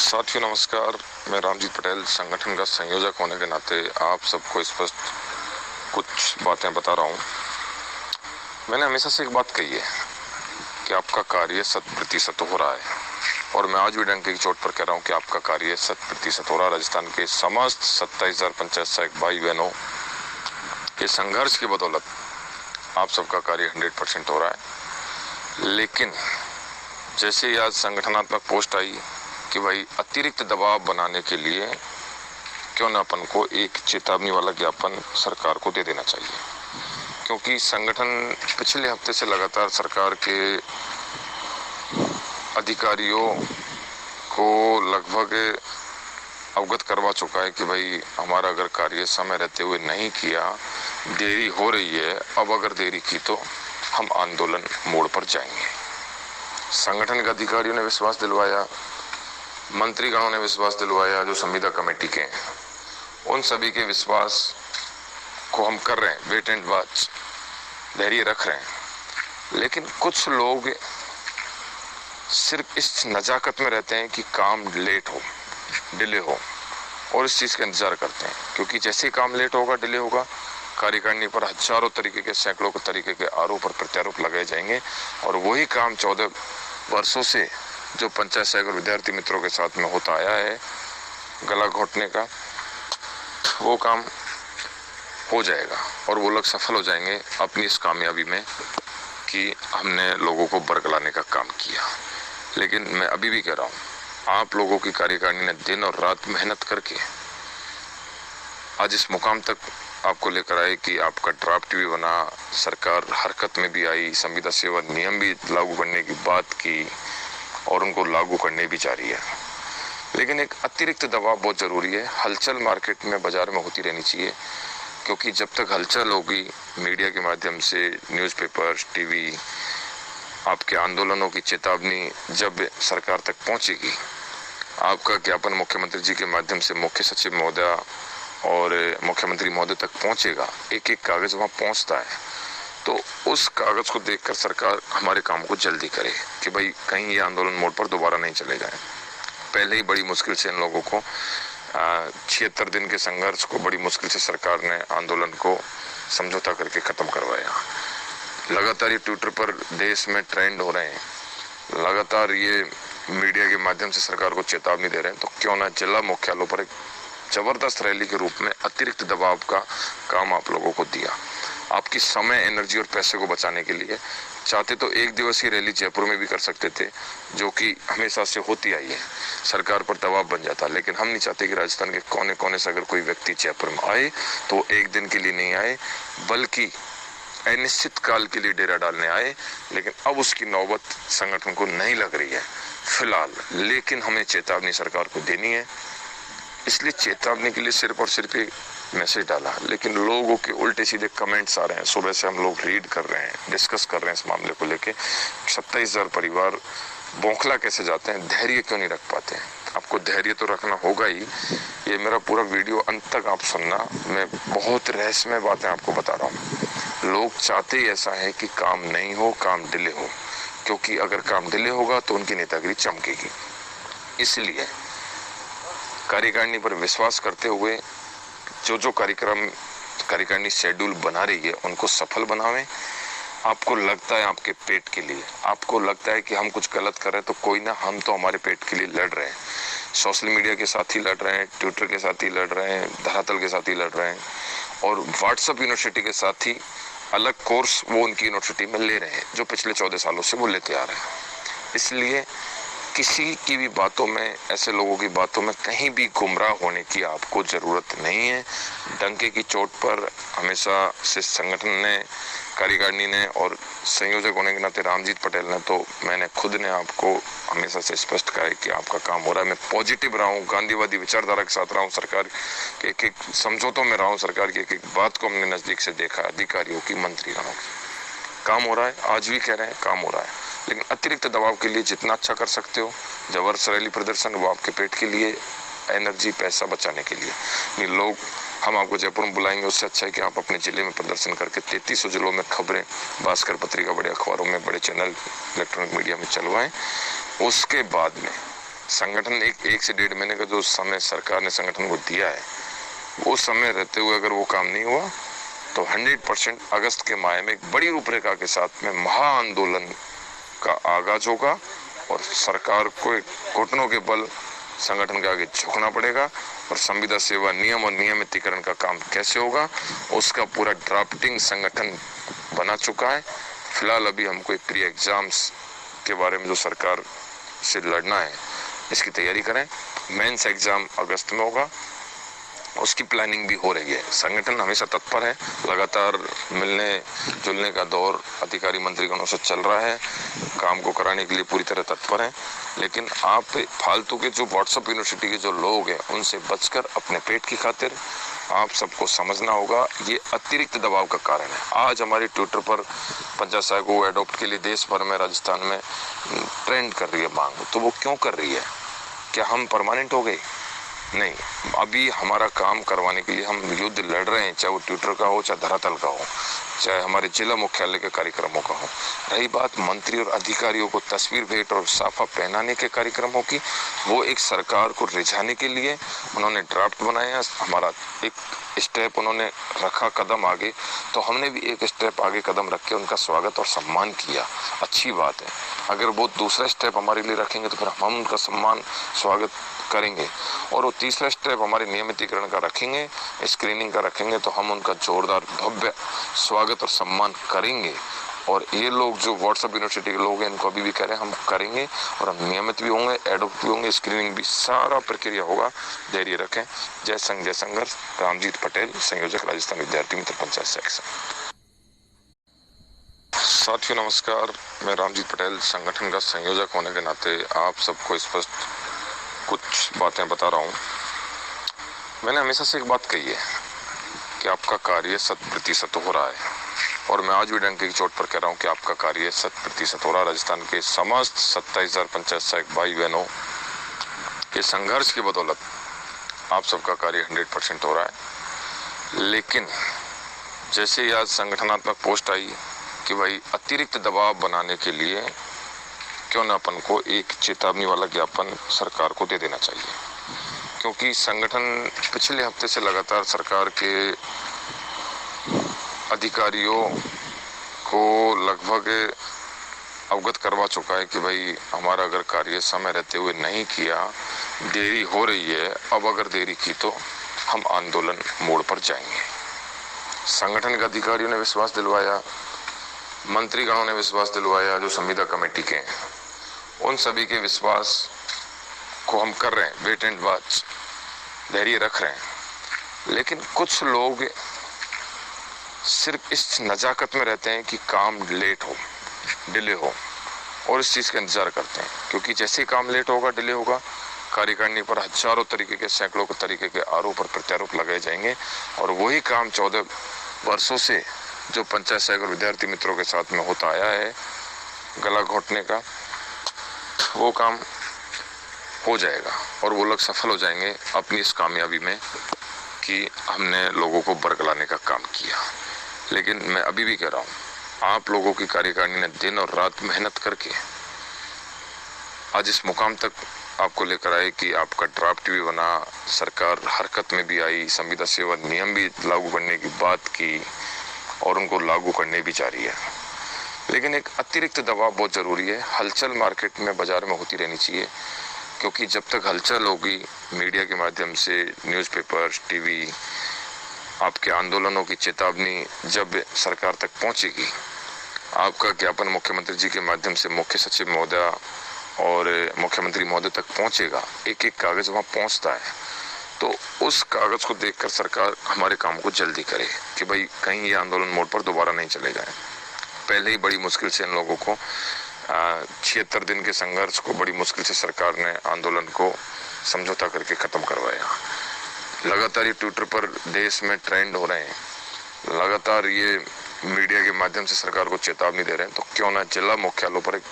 साथियों नमस्कार। मैं रामजीत पटेल संगठन का संयोजक होने के नाते आप सबको स्पष्ट कुछ बातें बता रहा हूँ। मैंने हमेशा से एक बात कही है कि आपका कार्य 100% हो रहा है और मैं आज भी डंके की चोट पर कह रहा हूँ कि आपका कार्य 100% हो रहा है। राजस्थान के समस्त 27,000 पंचायत सहायक भाई बहनों के संघर्ष की बदौलत आप सबका कार्य 100% हो रहा है। लेकिन जैसे ही आज संगठनात्मक पोस्ट आई कि भाई अतिरिक्त दबाव बनाने के लिए क्यों ना अपन को एक चेतावनी वाला ज्ञापन सरकार को दे देना चाहिए, क्योंकि संगठन पिछले हफ्ते से लगातार सरकार के अधिकारियों को लगभग अवगत करवा चुका है कि भाई हमारा अगर कार्य समय रहते हुए नहीं किया, देरी हो रही है, अब अगर देरी की तो हम आंदोलन मोड़ पर जाएंगे। संगठन के अधिकारियों ने विश्वास दिलवाया, मंत्रीगणों ने विश्वास दिलवाया, जो संविदा कमेटी के उन सभी के विश्वास को हम कर रहे हैं, वेट एंड वॉच, धैर्य रख रहे हैं। लेकिन कुछ लोग सिर्फ इस नजाकत में रहते हैं कि काम लेट हो, डिले हो, और इस चीज का इंतजार करते हैं, क्योंकि जैसे ही काम लेट होगा, डिले होगा, कार्यकारिणी पर हजारों तरीके के, सैकड़ों के तरीके के आरोप और प्रत्यारोप लगाए जाएंगे और वही काम 14 वर्षों से जो पंचायत सहायक और विद्यार्थी मित्रों के साथ में होता आया है, गला घोटने का, वो काम हो जाएगा और वो लोग सफल हो जाएंगे अपनी इस कामयाबी में कि हमने लोगों को बरगलाने का काम किया। लेकिन मैं अभी भी कह रहा हूँ, आप लोगों की कार्यकारिणी ने दिन और रात मेहनत करके आज इस मुकाम तक आपको लेकर आए कि आपका ड्राफ्ट भी बना, सरकार हरकत में भी आई, संविदा सेवा नियम भी लागू करने की बात की और उनको लागू करने भी जा रही है। लेकिन एक अतिरिक्त दबाव बहुत जरूरी है। हलचल मार्केट में, बाजार में होती रहनी चाहिए, क्योंकि जब तक हलचल होगी मीडिया के माध्यम से, न्यूज़पेपर, टीवी, आपके आंदोलनों की चेतावनी जब सरकार तक पहुंचेगी, आपका ज्ञापन मुख्यमंत्री जी के माध्यम से मुख्य सचिव महोदय और मुख्यमंत्री महोदय तक पहुंचेगा, एक एक कागज वहां पहुंचता है, तो उस कागज को देखकर सरकार हमारे काम को जल्दी करे कि भाई कहीं ये आंदोलन मोड़ पर दोबारा नहीं चले जाए। पहले ही बड़ी मुश्किल से इन लोगों को 76 दिन के संघर्ष को बड़ी मुश्किल से सरकार ने आंदोलन को समझौता करके खत्म करवाया। लगातार ये ट्विटर पर देश में ट्रेंड हो रहे हैं, लगातार ये मीडिया के माध्यम से सरकार को चेतावनी दे रहे हैं, तो क्यों ना जिला मुख्यालयों पर एक जबरदस्त रैली के रूप में अतिरिक्त दबाव का काम आप लोगों को दिया। आपकी समय, एनर्जी और पैसे को बचाने के लिए चाहते तो एक दिवसीय रैली जयपुर में भी कर सकते थे, जो कि हमेशा से होती आई है, सरकार पर दबाव बन जाता। लेकिन हम नहीं चाहते कि राजस्थान के कोने कोने से अगर कोई व्यक्ति जयपुर में आए तो एक दिन के लिए नहीं आए, बल्कि अनिश्चित काल के लिए डेरा डालने आए। लेकिन अब उसकी नौबत संगठन को नहीं लग रही है फिलहाल, लेकिन हमें चेतावनी सरकार को देनी है। इसलिए चेतावनी के लिए सिर्फ और सिर्फ एक मैसेज डाला, लेकिन लोगों के उल्टे सीधे कमेंट्स आ रहे हैं। सुबह से हम लोग रीड कर रहे हैं, डिस्कस कर रहे हैं इस मामले को लेके। 27,000 परिवार बौखला कैसे जाते हैं, धैर्य क्यों नहीं रख पाते हैं? आपको धैर्य तो रखना होगा ही। ये मेरा पूरा वीडियो अंत तक आप सुनना, मैं बहुत रहस्यमय बातें आपको बता रहा हूँ। लोग चाहते ही ऐसा है कि काम नहीं हो, काम डिले हो, क्योंकि अगर काम डिले होगा तो उनकी नेतागिरी चमकेगी। इसलिए कार्यकारिणी पर विश्वास करते हुए जो कार्यकारिणी शेड्यूल बना रही है उनको सफल बनावें। आपको लगता है आपके पेट के लिए, आपको लगता है कि हम कुछ गलत कर रहे हैं, तो कोई ना, हम तो हमारे पेट के लिए लड़ रहे हैं। सोशल मीडिया के साथ ही लड़ रहे हैं, ट्विटर के साथ ही लड़ रहे हैं, धरातल के साथ ही लड़ रहे हैं, और व्हाट्सएप यूनिवर्सिटी के साथ ही अलग कोर्स वो उनकी यूनिवर्सिटी में ले रहे हैं, जो पिछले 14 सालों से वो लेते आ रहे हैं। इसलिए किसी की भी बातों में, ऐसे लोगों की बातों में कहीं भी गुमराह होने की आपको जरूरत नहीं है। डंके की चोट पर हमेशा से संगठन ने, कार्यकारिणी ने और संयोजक होने के नाते रामजीत पटेल ने, तो मैंने खुद ने आपको हमेशा से स्पष्ट कहा है कि आपका काम हो रहा है। मैं पॉजिटिव रहा हूँ, गांधीवादी विचारधारा के साथ रहा हूँ, सरकार के एक एक समझौतों में रहा हूँ, सरकार की एक एक बात को हमने नजदीक से देखा, अधिकारियों की, मंत्रीगणों की। काम हो रहा है, आज भी कह रहे हैं काम हो रहा है। लेकिन अतिरिक्त दबाव के लिए जितना अच्छा कर सकते हो, जबरदस्त रैली प्रदर्शन, वो आपके पेट के लिए, एनर्जी, पैसा बचाने के लिए। ये लोग, हम आपको जयपुर में बुलाएंगे, उससे अच्छा है कि आप अपने जिले में प्रदर्शन करके 33 जिलों में खबरें, भास्कर पत्रिका, बड़े अखबारों में, बड़े चैनल, इलेक्ट्रॉनिक मीडिया में चलवाएं। उसके बाद में संगठन एक से 1.5 महीने का जो समय सरकार ने संगठन को दिया है, वो समय रहते हुए अगर वो काम नहीं हुआ तो 100% अगस्त के माह में एक बड़ी रूपरेखा के साथ में महा आंदोलन का आगाज होगा और सरकार को घुटनों के बल संगठन के आगे झुकना पड़ेगा और संविदा सेवा नियम और नियमितीकरण का काम कैसे होगा उसका पूरा ड्राफ्टिंग संगठन बना चुका है। फिलहाल अभी हमको एक प्री एग्जाम्स के बारे में जो सरकार से लड़ना है इसकी तैयारी करें। मेंस एग्जाम अगस्त में होगा, उसकी प्लानिंग भी हो रही है। संगठन हमेशा तत्पर है, लगातार मिलने जुलने का दौर अधिकारी मंत्रीगणों से चल रहा है, काम को कराने के लिए पूरी तरह तत्पर है। लेकिन आप फालतू के जो व्हाट्सएप यूनिवर्सिटी के जो लोग हैं उनसे बचकर अपने पेट की खातिर आप सबको समझना होगा ये अतिरिक्त दबाव का कारण है। आज हमारी ट्विटर पर पंचायत सहायक को एडॉप्ट के लिए देश भर में राजस्थान में ट्रेंड कर रही है मांग, तो वो क्यों कर रही है? क्या हम परमानेंट हो गए? नहीं, अभी हमारा काम करवाने के लिए हम युद्ध लड़ रहे हैं, चाहे वो ट्विटर का हो, चाहे धरातल का हो, चाहे हमारे जिला मुख्यालय के कार्यक्रमों का हो। रही बात मंत्री और अधिकारियों को तस्वीर भेंट और साफा पहनाने के कार्यक्रमों की, वो एक सरकार को रिझाने के लिए उन्होंने ड्राफ्ट बनाया, हमारा एक स्टेप उन्होंने रखा कदम आगे, तो हमने भी एक स्टेप आगे कदम रख के उनका स्वागत और सम्मान किया। अच्छी बात है। अगर वो दूसरा स्टेप हमारे लिए रखेंगे तो फिर हम उनका सम्मान स्वागत करेंगे और वो तीसरा स्टेप हमारे नियमितीकरण का रखेंगे, स्क्रीनिंग का रखेंगे, तो हम उनका जोरदार भव्य स्वागत और सम्मान करेंगे। और ये लोग जो व्हाट्सएप यूनिवर्सिटी के लोग हैं इनको अभी भी कह रहे हैं हम करेंगे और हम नियमित भी होंगे, एडॉप्ट भी होंगे, स्क्रीनिंग भी, सारा प्रक्रिया होगा। धैर्य रखें। जय संघ जय संघर्ष। रामजीत पटेल, संयोजक, राजस्थान विद्यार्थी मित्र पंचायत सेक्शन। साथियों नमस्कार, मैं रामजीत पटेल संगठन का संयोजक होने के नाते आप सबको स्पष्ट कुछ बातें बता रहा हूँ। मैंने हमेशा से एक बात कही है कि आपका कार्य 100% हो रहा है और मैं आज भी डंके की चोट पर कह रहा हूँ कि आपका कार्य 100% हो रहा है। राजस्थान के समस्त 27,000 पंचायत सहायक भाई बहनों के संघर्ष की बदौलत आप सबका कार्य 100% हो रहा है। लेकिन जैसे ही आज संगठनात्मक पोस्ट आई कि भाई अतिरिक्त दबाव बनाने के लिए क्यों न अपन को एक चेतावनी वाला ज्ञापन सरकार को दे देना चाहिए, क्योंकि संगठन पिछले हफ्ते से लगातार सरकार के अधिकारियों को लगभग अवगत करवा चुका है कि भाई हमारा अगर कार्य समय रहते हुए नहीं किया, देरी हो रही है, अब अगर देरी की तो हम आंदोलन मोड़ पर जाएंगे। संगठन के अधिकारियों ने विश्वास दिलवाया, मंत्रीगणों ने विश्वास दिलवाया, जो संविदा कमेटी के उन सभी के विश्वास को हम कर रहे हैं, वेट एंड वॉच, धैर्य रख रहे हैं। लेकिन कुछ लोग सिर्फ इस नजाकत में रहते हैं कि काम लेट हो, डिले हो और इस चीज का इंतजार करते हैं, क्योंकि जैसे ही काम लेट होगा, डिले होगा, कार्यकारिणी पर हजारों तरीके के, सैकड़ों तरीके के आरोप और प्रत्यारोप लगाए जाएंगे और वही काम 14 वर्षों से जो पंचायत सहायक और विद्यार्थी मित्रों के साथ में होता आया है, गला घोटने का, वो काम हो जाएगा और वो लोग सफल हो जाएंगे अपनी इस कामयाबी में कि हमने लोगों को बरगलाने का काम किया। लेकिन मैं अभी भी कह रहा हूँ, आप लोगों की कार्यकारिणी ने दिन और रात मेहनत करके आज इस मुकाम तक आपको लेकर आए कि आपका ड्राफ्ट भी बना, सरकार हरकत में भी आई, संविदा सेवा नियम भी लागू करने की बात की और उनको लागू करने भी जा रही है। लेकिन एक अतिरिक्त दबाव बहुत जरूरी है। हलचल मार्केट में, बाजार में होती रहनी चाहिए, क्योंकि जब तक हलचल होगी मीडिया के माध्यम से, न्यूज़पेपर, टीवी, आपके आंदोलनों की चेतावनी जब सरकार तक पहुंचेगी, आपका ज्ञापन मुख्यमंत्री जी के माध्यम से मुख्य सचिव महोदय और मुख्यमंत्री महोदय तक पहुंचेगा, एक एक कागज वहां पहुंचता है, तो उस कागज को देखकर सरकार हमारे काम को जल्दी करे कि भाई कहीं ये आंदोलन मोड़ पर दोबारा नहीं चले जाए। पहले ही बड़ी मुश्किल से इन लोगों को 76 दिन के संघर्ष को बड़ी मुश्किल से सरकार ने आंदोलन को समझौता करके खत्म करवाया। लगातार ये ट्विटर पर देश में ट्रेंड हो रहे हैं, लगातार ये मीडिया के माध्यम से सरकार को चेतावनी दे रहे हैं, तो क्यों ना जिला मुख्यालयों पर एक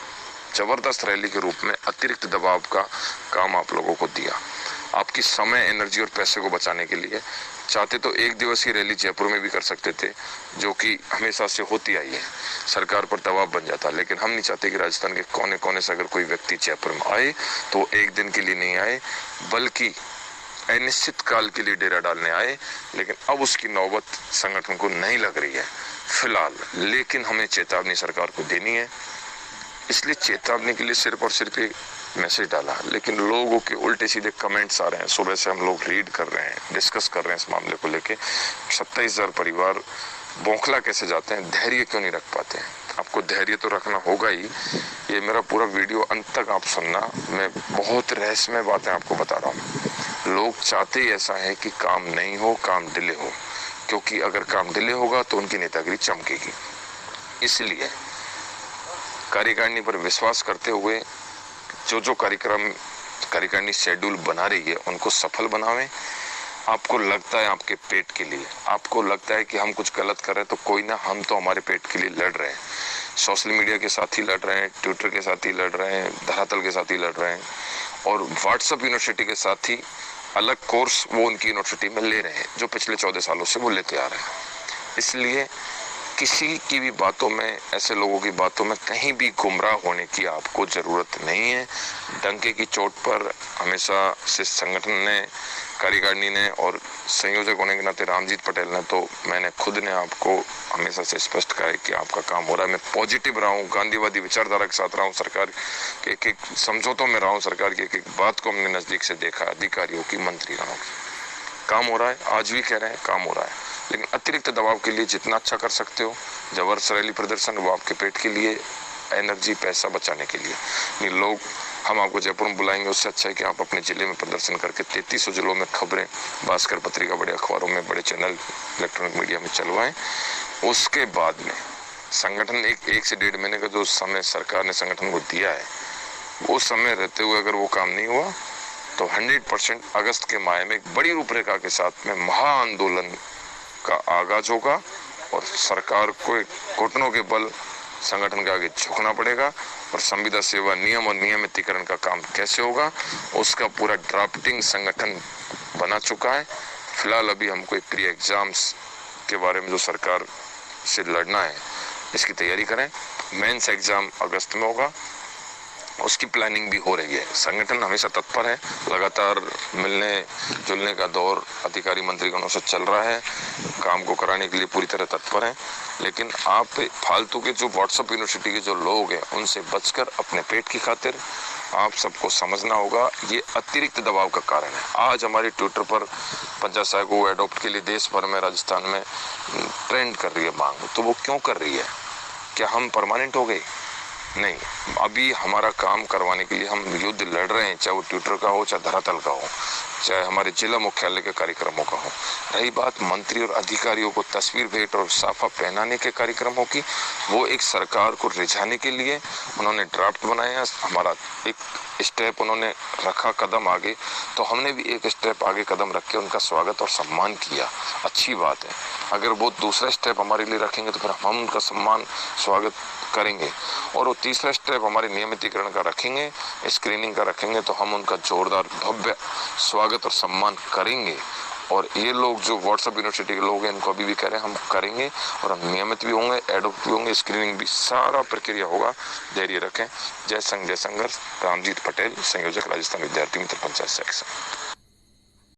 जबरदस्त रैली के रूप में अतिरिक्त दबाव का काम आप लोगों को दिया, आपकी समय, एनर्जी और पैसे को बचाने के लिए चाहते तो एक दिवसीय रैली जयपुर में भी कर सकते थे, जो कि हमेशा से होती आई है, सरकार पर दबाव बन जाता। लेकिन हम नहीं चाहते कि राजस्थान के कोने कोने से अगर कोई व्यक्ति जयपुर में आए तो एक दिन के लिए नहीं आए, बल्कि अनिश्चित काल के लिए डेरा डालने आए। लेकिन अब उसकी नौबत संगठन को नहीं लग रही है फिलहाल, लेकिन हमें चेतावनी सरकार को देनी है। इसलिए चेतावनी के लिए सिर्फ और सिर्फ एक मैसेज डाला, लेकिन लोगों के उल्टे सीधे कमेंट्स आ रहे हैं। सुबह से हम लोग रीड कर रहे हैं, डिस्कस कर रहे हैं इस मामले को लेके। 27,000 परिवार बौखला कैसे जाते हैं, धैर्य क्यों नहीं रख पाते हैं? आपको धैर्य तो रखना होगा ही। ये मेरा पूरा वीडियो अंत तक आप सुनना, मैं बहुत रहस्यमय बातें आपको बता रहा हूँ। लोग चाहते ही ऐसा है कि काम नहीं हो, काम डिले हो, क्योंकि अगर काम डिले होगा तो उनकी नेतागिरी चमकेगी। इसलिए कार्यकारिणी पर विश्वास करते हुए जो कार्यकारिणी शेड्यूल बना रही है उनको सफल बनावें। आपको लगता है आपके पेट के लिए, आपको लगता है कि हम कुछ गलत कर रहे हैं, तो कोई ना, हम तो हमारे पेट के लिए लड़ रहे हैं। सोशल मीडिया के साथ ही लड़ रहे हैं, ट्विटर के साथ ही लड़ रहे हैं, धरातल के साथ ही लड़ रहे हैं, और व्हाट्सएप यूनिवर्सिटी के साथ ही अलग कोर्स वो उनकी यूनिवर्सिटी में ले रहे हैं, जो पिछले 14 सालों से वो लेते आ रहे हैं। इसलिए किसी की भी बातों में, ऐसे लोगों की बातों में कहीं भी गुमराह होने की आपको जरूरत नहीं है। डंके की चोट पर हमेशा से संगठन ने, कार्यकारिणी ने और संयोजक होने के नाते रामजीत पटेल ने, तो मैंने खुद ने आपको हमेशा से स्पष्ट कहा है कि आपका काम हो रहा है। मैं पॉजिटिव रहा हूँ, गांधीवादी विचारधारा के साथ रहा हूँ, सरकार के एक एक समझौतों में रहा हूँ, सरकार की एक एक बात को हमने नजदीक से देखा, अधिकारियों की, मंत्रियों की। काम हो रहा है, आज भी कह रहे हैं काम हो रहा है। लेकिन अतिरिक्त दबाव के लिए जितना अच्छा कर सकते हो, जबरदस्त रैली प्रदर्शन, वो आपके पेट के लिए, एनर्जी, पैसा बचाने के लिए। ये लोग, हम आपको जयपुर में बुलाएंगे, उससे अच्छा है कि आप अपने जिले में प्रदर्शन करके 3300 जिलों में खबरें, भास्कर पत्रिका, बड़े अखबारों में, बड़े चैनल, इलेक्ट्रॉनिक मीडिया में चलवाएं। उसके बाद में संगठन एक से 1.5 महीने का जो समय सरकार ने संगठन को दिया है, वो समय रहते हुए अगर वो काम नहीं हुआ तो 100% अगस्त के माह में एक बड़ी रूपरेखा के साथ में महाआंदोलन का आगाज होगा, और सरकार को घुटनों के बल संगठन के आगे झुकना पड़ेगा। और संविदा सेवा नियम और नियमितीकरण का काम कैसे होगा, उसका पूरा ड्राफ्टिंग संगठन बना चुका है। फिलहाल अभी हमको प्री एग्जाम्स के बारे में जो सरकार से लड़ना है, इसकी तैयारी करें। मेंस एग्जाम अगस्त में होगा, उसकी प्लानिंग भी हो रही है। संगठन हमेशा तत्पर है, लगातार मिलने जुलने का दौर अधिकारी मंत्रीगणों से चल रहा है, काम को कराने के लिए पूरी तरह तत्पर है। लेकिन आप फालतू के जो व्हाट्सएप यूनिवर्सिटी के जो लोग हैं, उनसे बचकर अपने पेट की खातिर आप सबको समझना होगा, ये अतिरिक्त दबाव का कारण है। आज हमारी ट्विटर पर पंचायत सहायक को एडॉप्ट के लिए देश भर में, राजस्थान में ट्रेंड कर रही है मांग, तो वो क्यों कर रही है? क्या हम परमानेंट हो गए? नहीं, अभी हमारा काम करवाने के लिए हम युद्ध लड़ रहे हैं, चाहे वो ट्विटर का हो, चाहे धरातल का हो, चाहे हमारे जिला मुख्यालय के कार्यक्रमों का हो। रही बात मंत्री और अधिकारियों को तस्वीर भेंट और साफा पहनाने के कार्यक्रमों की, वो एक सरकार को रिझाने के लिए उन्होंने ड्राफ्ट बनाया। हमारा एक स्टेप उन्होंने रखा कदम आगे, तो हमने भी एक स्टेप आगे कदम रख के उनका स्वागत और सम्मान किया। अच्छी बात है। अगर वो दूसरा स्टेप हमारे लिए रखेंगे तो फिर हम उनका सम्मान, स्वागत करेंगे। और वो तीसरा स्टेप हमारे नियमितीकरण का रखेंगे, स्क्रीनिंग का रखेंगे, तो हम उनका जोरदार भव्य स्वागत और सम्मान करेंगे। और ये लोग जो व्हाट्सएप यूनिवर्सिटी के लोग हैं, इनको अभी भी कह रहे हैं, हम करेंगे और हम नियमित भी होंगे, एडॉप्ट भी होंगे, स्क्रीनिंग भी, सारा प्रक्रिया होगा। धैर्य रखें। जय संघ जय संघर्ष। रामजीत पटेल, संयोजक, राजस्थान विद्यार्थी मित्र पंचायत सेक्शन।